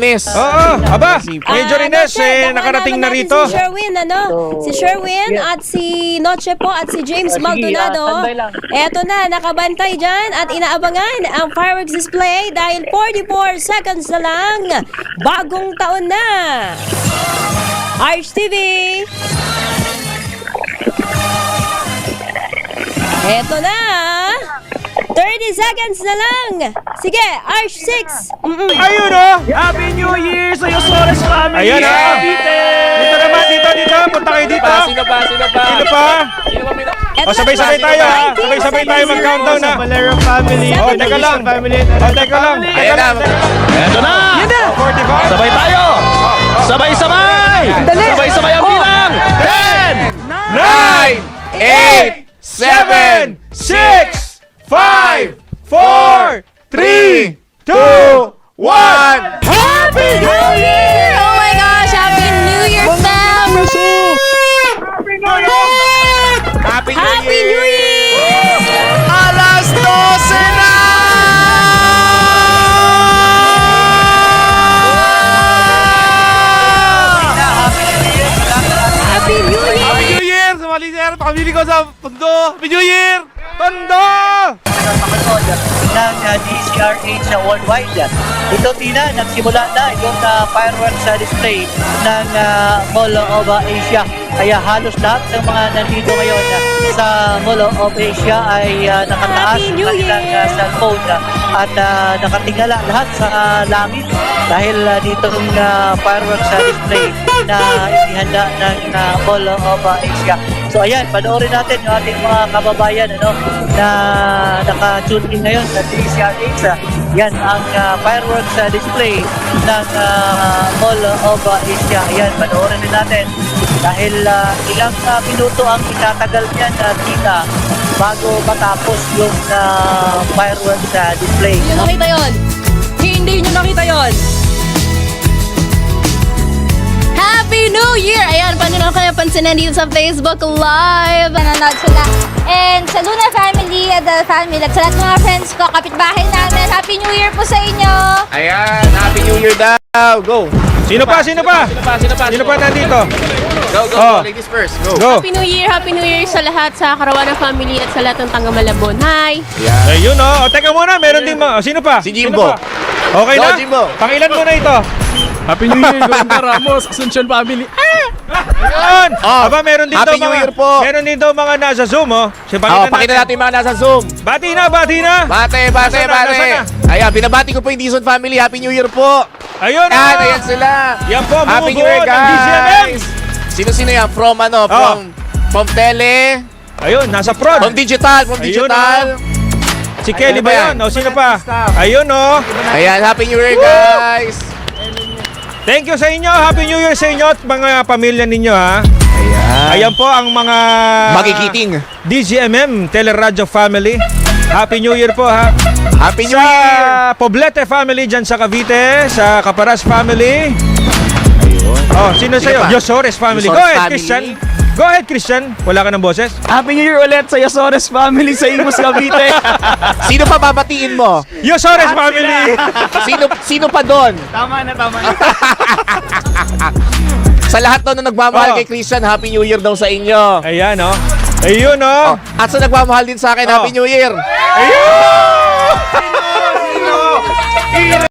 Miss. Oo, aba, Major Ines, nakarating na rito. Si Sherwin, Si Sherwin at si Noche po at si James Maldonado. Eto na, nakabantay dyan at inaabangan ang fireworks display dahil 44 seconds na lang. Bagong taon na. Arch TV. Eto na. 30 seconds na lang. Sige, Arch 6. Ayun o. Happy New Year sa Yosores family! Ayan o. Cavite! Dito naman, dito. Punta kayo dito. Sino pa? Sino pa? Eto O, sabay-sabay na, tayo ha. 19 Sabay-sabay tayo seconds mag-countdown na ha. Sa Valero family! O, teka lang. Family! Teka lang. Ayan na. Ito na! 45. Sabay tayo! Sabay-sabay! Sabay-sabay ang bilang! 10! 9, 8, 7, 6, 5, 4, 3, 2, 1. Happy New Year! Oh my gosh! Happy New Year, fam! Happy Happy New Year! Alas 12 na! Happy New Year! Happy New Year! Sumali sir! Pamili ko sa Tondo! Happy New Year! Tondo! ng DCRH worldwide. Ito, Tina, nagsimula na yung fireworks display ng Mall of Asia. Kaya halos lahat ng mga nandito ngayon sa Mall of Asia ay nakataas Happy New ng kanilang Year! cellphone at nakatingala lahat sa langit dahil dito yung fireworks display na inihanda ng Mall of Asia. So ayan, panoorin natin yung ating mga kababayan na naka-tune in ngayon sa DCRH. Yan ang fireworks display ng Mall of Asia. Ayan, panoorin din natin dahil ilang minuto ang itatagal niyan Tina bago matapos yung fireworks display. Hindi nyo nakita yun. Hindi nyo nakita yun. Happy New Year! Ayan, paano na kayo pansinan dito sa Facebook Live? Nanonood sila. And sa Luna family, the family, at sa lahat ng mga friends ko, kapitbahay namin, Happy New Year po sa inyo! Ayan, Happy New Year daw. Go. Sino pa? Sino pa nandito? Go. Oh. Ladies first. Go. Go. Happy New Year sa lahat sa Karawana family at sa lahat ng taga Malabon. Hi! Ayan. Ayun o. Teka muna, meron din sino pa? Si Jimbo. Sino pa? Okay Go, na? Jimbo. Pangilan mo na ito. Happy New Year! Ganda Ramos! Asuncion family! Ayun. Oh, Aba, meron din Happy daw New mga, Year po. Meron din daw mga nasa Zoom Pakita natin yung mga nasa Zoom. Bati na. Bate. Nasaan na? Ayan, binabati ko po yung Dizon family. Happy New Year po. Ayun o. Ayan sila. Yan po, Happy New Year, bumubuo ng DCMM. guys. Sino yan? From From tele, Ayun, nasa prod. from digital, Ayun, Si Kelly Ayun ba ba yan? yan? O sino pa? Ayun o. Ayan, Happy New Year, guys. Thank you sa inyo. Happy New Year sa inyo at mga pamilya ninyo ha. Ayan po ang mga Magikiting. DGMM Teleradyo Family. Happy New Year po ha. Happy New Sa Year. Poblete family dyan sa Cavite, sa Caparas family. Oh, sino sa'yo? pa? Yosores family. Go Yosores ahead, family. Christian. Go ahead, Christian. Wala ka ng boses? Happy New Year ulit sa Yosores family sa Imus Cavite! Sino pa babatiin mo? Yosores family. Sino pa doon? Tama na. Sa lahat daw na nagmamahal Oh. kay Christian, Happy New Year daw sa inyo. Ayan oh. Ayun oh. At sa nagmamahal din sa akin, Happy New Year. Ayun! Sino?